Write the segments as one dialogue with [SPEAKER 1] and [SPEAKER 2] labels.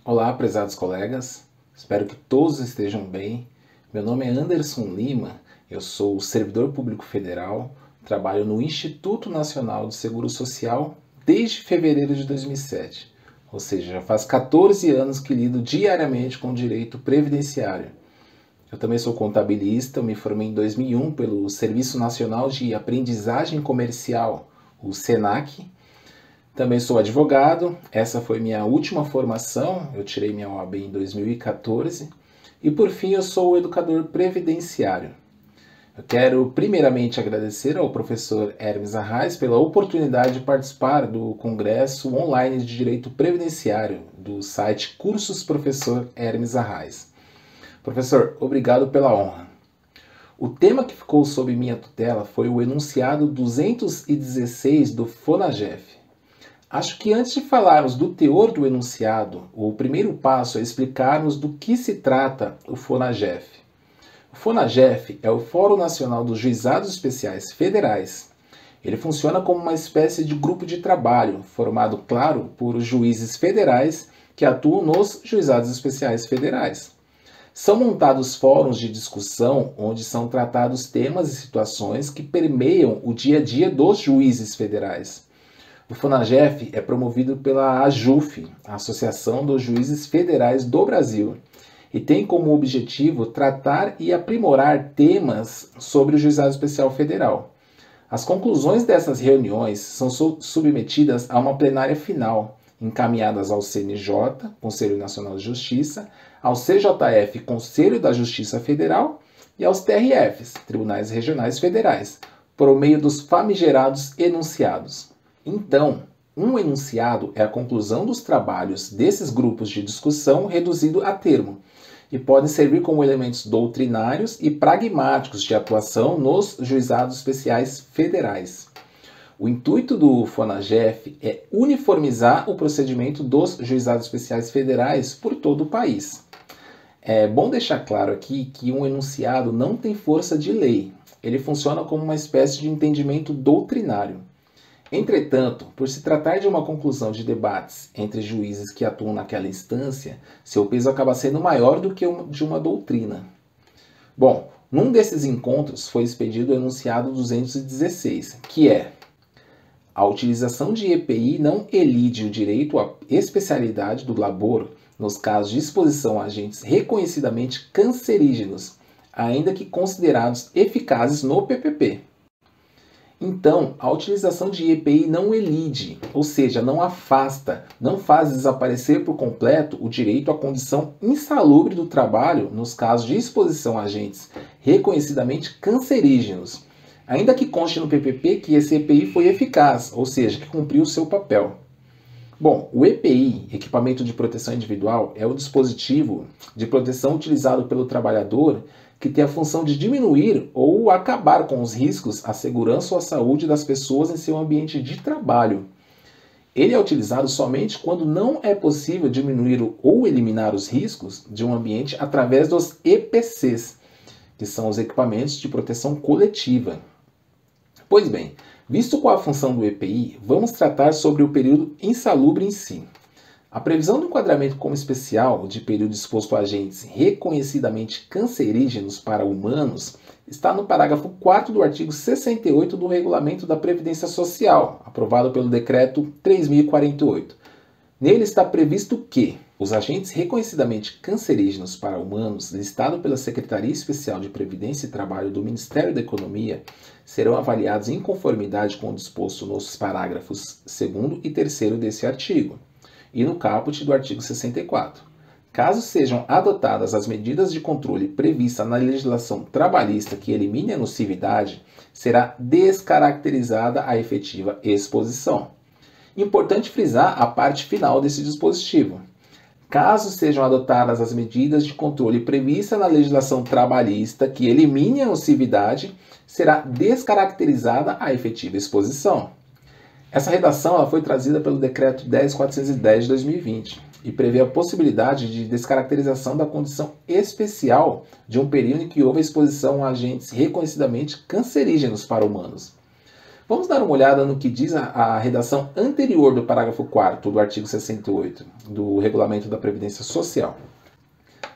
[SPEAKER 1] Olá, prezados colegas, espero que todos estejam bem. Meu nome é Anderson Lima, eu sou servidor público federal, trabalho no Instituto Nacional de Seguro Social desde fevereiro de 2007, ou seja, já faz 14 anos que lido diariamente com o direito previdenciário. Eu também sou contabilista, eu me formei em 2001 pelo Serviço Nacional de Aprendizagem Comercial, o SENAC. Também sou advogado, essa foi minha última formação, eu tirei minha OAB em 2014. E por fim, eu sou educador previdenciário. Eu quero primeiramente agradecer ao professor Hermes Arraes pela oportunidade de participar do Congresso Online de Direito Previdenciário do site Cursos Professor Hermes Arraes. Professor, obrigado pela honra. O tema que ficou sob minha tutela foi o enunciado 216 do FONAGEF. Acho que antes de falarmos do teor do enunciado, o primeiro passo é explicarmos do que se trata o FONAGEF. O FONAGEF é o Fórum Nacional dos Juizados Especiais Federais. Ele funciona como uma espécie de grupo de trabalho, formado, claro, por juízes federais que atuam nos Juizados Especiais Federais. São montados fóruns de discussão onde são tratados temas e situações que permeiam o dia a dia dos juízes federais. O FONAGEF é promovido pela AJUF, a Associação dos Juízes Federais do Brasil, e tem como objetivo tratar e aprimorar temas sobre o Juizado Especial Federal. As conclusões dessas reuniões são submetidas a uma plenária final, encaminhadas ao CNJ, Conselho Nacional de Justiça, ao CJF, Conselho da Justiça Federal, e aos TRFs, Tribunais Regionais Federais, por meio dos famigerados enunciados. Então, um enunciado é a conclusão dos trabalhos desses grupos de discussão reduzido a termo, e podem servir como elementos doutrinários e pragmáticos de atuação nos juizados especiais federais. O intuito do FONAGEF é uniformizar o procedimento dos juizados especiais federais por todo o país. É bom deixar claro aqui que um enunciado não tem força de lei, ele funciona como uma espécie de entendimento doutrinário. Entretanto, por se tratar de uma conclusão de debates entre juízes que atuam naquela instância, seu peso acaba sendo maior do que o de uma doutrina. Bom, num desses encontros foi expedido o enunciado 216, que é: a utilização de EPI não elide o direito à especialidade do labor nos casos de exposição a agentes reconhecidamente cancerígenos, ainda que considerados eficazes no PPP. Então, a utilização de EPI não elide, ou seja, não afasta, não faz desaparecer por completo o direito à condição insalubre do trabalho nos casos de exposição a agentes reconhecidamente cancerígenos, ainda que conste no PPP que esse EPI foi eficaz, ou seja, que cumpriu o seu papel. Bom, o EPI, Equipamento de Proteção Individual, é o dispositivo de proteção utilizado pelo trabalhador que tem a função de diminuir ou acabar com os riscos à segurança ou à saúde das pessoas em seu ambiente de trabalho. Ele é utilizado somente quando não é possível diminuir ou eliminar os riscos de um ambiente através dos EPCs, que são os equipamentos de proteção coletiva. Pois bem, visto qual a função do EPI, vamos tratar sobre o período insalubre em si. A previsão do enquadramento como especial de período exposto a agentes reconhecidamente cancerígenos para humanos está no parágrafo 4º do artigo 68 do Regulamento da Previdência Social, aprovado pelo Decreto 3.048. Nele está previsto que os agentes reconhecidamente cancerígenos para humanos, listados pela Secretaria Especial de Previdência e Trabalho do Ministério da Economia, serão avaliados em conformidade com o disposto nos parágrafos 2º e 3º desse artigo, e no caput do artigo 64. Caso sejam adotadas as medidas de controle previstas na legislação trabalhista que elimine a nocividade, será descaracterizada a efetiva exposição. Importante frisar a parte final desse dispositivo. Caso sejam adotadas as medidas de controle previstas na legislação trabalhista que elimine a nocividade, será descaracterizada a efetiva exposição. Essa redação ela foi trazida pelo Decreto 10.410 de 2020 e prevê a possibilidade de descaracterização da condição especial de um período em que houve exposição a agentes reconhecidamente cancerígenos para humanos. Vamos dar uma olhada no que diz a redação anterior do parágrafo 4º do artigo 68 do Regulamento da Previdência Social.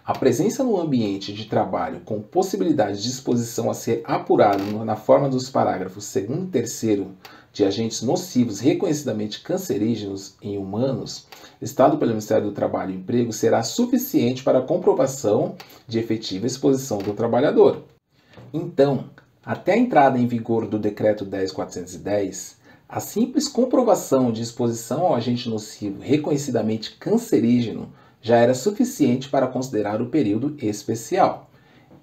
[SPEAKER 1] A presença no ambiente de trabalho com possibilidade de exposição a ser apurada na forma dos parágrafos 2º e 3º de agentes nocivos reconhecidamente cancerígenos em humanos, estado pelo Ministério do Trabalho e Emprego, será suficiente para a comprovação de efetiva exposição do trabalhador. Então, até a entrada em vigor do Decreto 10.410, a simples comprovação de exposição ao agente nocivo reconhecidamente cancerígeno já era suficiente para considerar o período especial.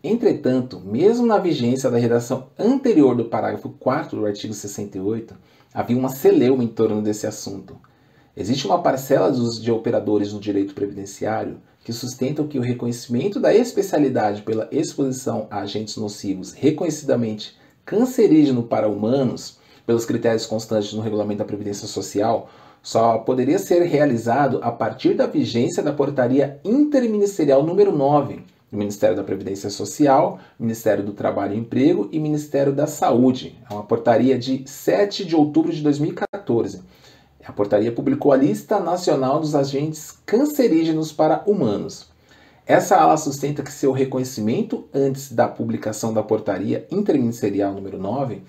[SPEAKER 1] Entretanto, mesmo na vigência da redação anterior do parágrafo 4º do artigo 68, havia uma celeuma em torno desse assunto. Existe uma parcela de operadores no direito previdenciário que sustentam que o reconhecimento da especialidade pela exposição a agentes nocivos reconhecidamente cancerígeno para humanos, pelos critérios constantes no Regulamento da Previdência Social, só poderia ser realizado a partir da vigência da Portaria Interministerial número 9, do Ministério da Previdência Social, Ministério do Trabalho e Emprego e Ministério da Saúde. É uma portaria de 7 de outubro de 2014. A portaria publicou a Lista Nacional dos Agentes Cancerígenos para Humanos. Essa ala sustenta que seu reconhecimento antes da publicação da Portaria Interministerial número 9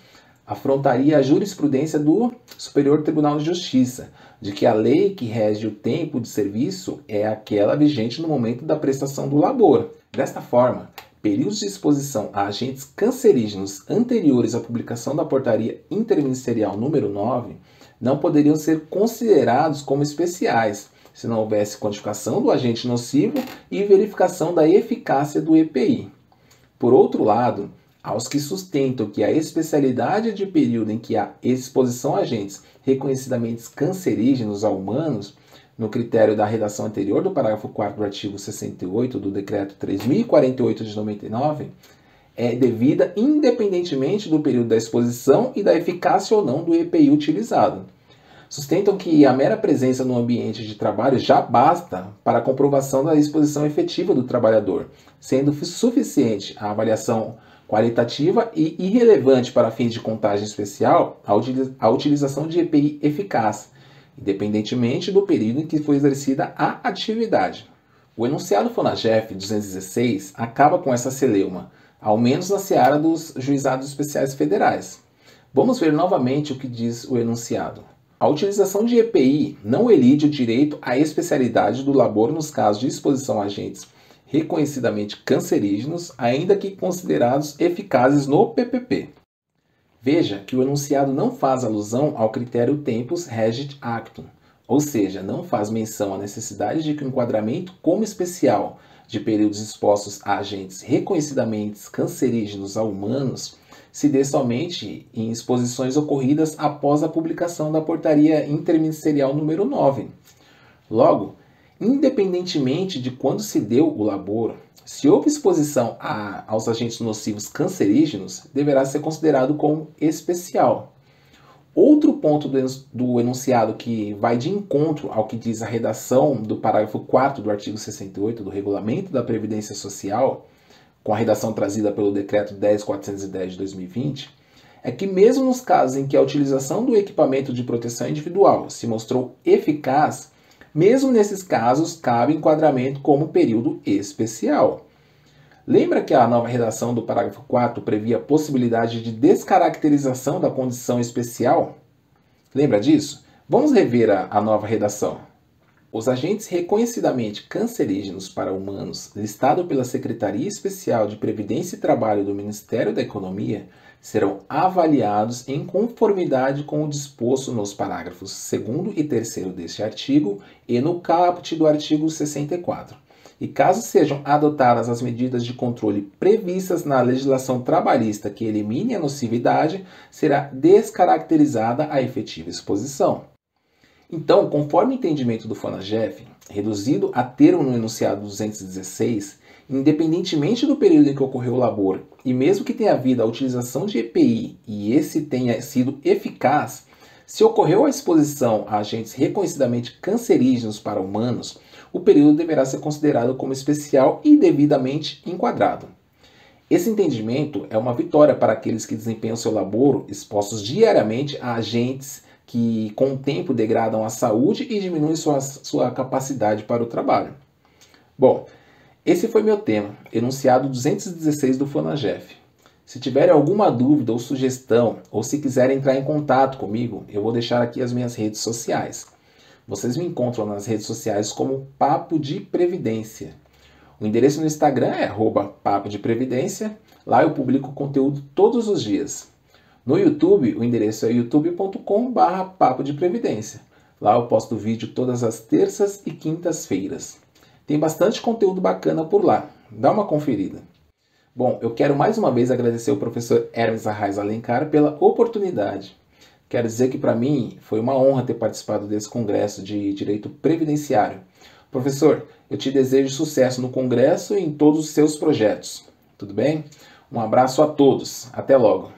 [SPEAKER 1] afrontaria a jurisprudência do Superior Tribunal de Justiça, de que a lei que rege o tempo de serviço é aquela vigente no momento da prestação do labor. Desta forma, períodos de exposição a agentes cancerígenos anteriores à publicação da Portaria Interministerial número 9 não poderiam ser considerados como especiais, se não houvesse quantificação do agente nocivo e verificação da eficácia do EPI. Por outro lado, aos que sustentam que a especialidade de período em que há exposição a agentes reconhecidamente cancerígenos a humanos, no critério da redação anterior do parágrafo 4º do artigo 68 do Decreto 3.048 de 99, é devida independentemente do período da exposição e da eficácia ou não do EPI utilizado. Sustentam que a mera presença no ambiente de trabalho já basta para a comprovação da exposição efetiva do trabalhador, sendo suficiente a avaliação qualitativa e irrelevante para fins de contagem especial a utilização de EPI eficaz, independentemente do período em que foi exercida a atividade. O enunciado FONAGEF 216 acaba com essa celeuma, ao menos na seara dos juizados especiais federais. Vamos ver novamente o que diz o enunciado. A utilização de EPI não elide o direito à especialidade do labor nos casos de exposição a agentes reconhecidamente cancerígenos, ainda que considerados eficazes no PPP. Veja que o enunciado não faz alusão ao critério tempus regit actum, ou seja, não faz menção à necessidade de que o enquadramento como especial de períodos expostos a agentes reconhecidamente cancerígenos a humanos se dê somente em exposições ocorridas após a publicação da Portaria Interministerial número 9. Logo, independentemente de quando se deu o labor, se houve exposição aos agentes nocivos cancerígenos, deverá ser considerado como especial. Outro ponto do enunciado que vai de encontro ao que diz a redação do parágrafo 4º do artigo 68 do Regulamento da Previdência Social, com a redação trazida pelo Decreto 10.410 de 2020, é que mesmo nos casos em que a utilização do equipamento de proteção individual se mostrou eficaz, mesmo nesses casos cabe enquadramento como período especial. Lembra que a nova redação do parágrafo 4º previa a possibilidade de descaracterização da condição especial? Lembra disso? Vamos rever a nova redação. Os agentes reconhecidamente cancerígenos para humanos, listado pela Secretaria Especial de Previdência e Trabalho do Ministério da Economia, serão avaliados em conformidade com o disposto nos parágrafos 2º e 3º deste artigo e no caput do artigo 64. E caso sejam adotadas as medidas de controle previstas na legislação trabalhista que elimine a nocividade, será descaracterizada a efetiva exposição. Então, conforme o entendimento do FONAGEF, reduzido a termo no enunciado 216, independentemente do período em que ocorreu o labor, e mesmo que tenha havido a utilização de EPI e esse tenha sido eficaz, se ocorreu a exposição a agentes reconhecidamente cancerígenos para humanos, o período deverá ser considerado como especial e devidamente enquadrado. Esse entendimento é uma vitória para aqueles que desempenham seu laboro expostos diariamente a agentes que, com o tempo, degradam a saúde e diminuem sua capacidade para o trabalho. Bom, esse foi meu tema, enunciado 216 do FONAGEF. Se tiverem alguma dúvida ou sugestão, ou se quiserem entrar em contato comigo, eu vou deixar aqui as minhas redes sociais. Vocês me encontram nas redes sociais como Papo de Previdência. O endereço no Instagram é @papo de previdência. Lá eu publico conteúdo todos os dias. No YouTube, o endereço é youtube.com/papo de previdência. Lá eu posto vídeo todas as terças e quintas-feiras. Tem bastante conteúdo bacana por lá. Dá uma conferida. Bom, eu quero mais uma vez agradecer ao professor Hermes Arraes Alencar pela oportunidade. Quero dizer que para mim foi uma honra ter participado desse congresso de Direito Previdenciário. Professor, eu te desejo sucesso no congresso e em todos os seus projetos. Tudo bem? Um abraço a todos. Até logo.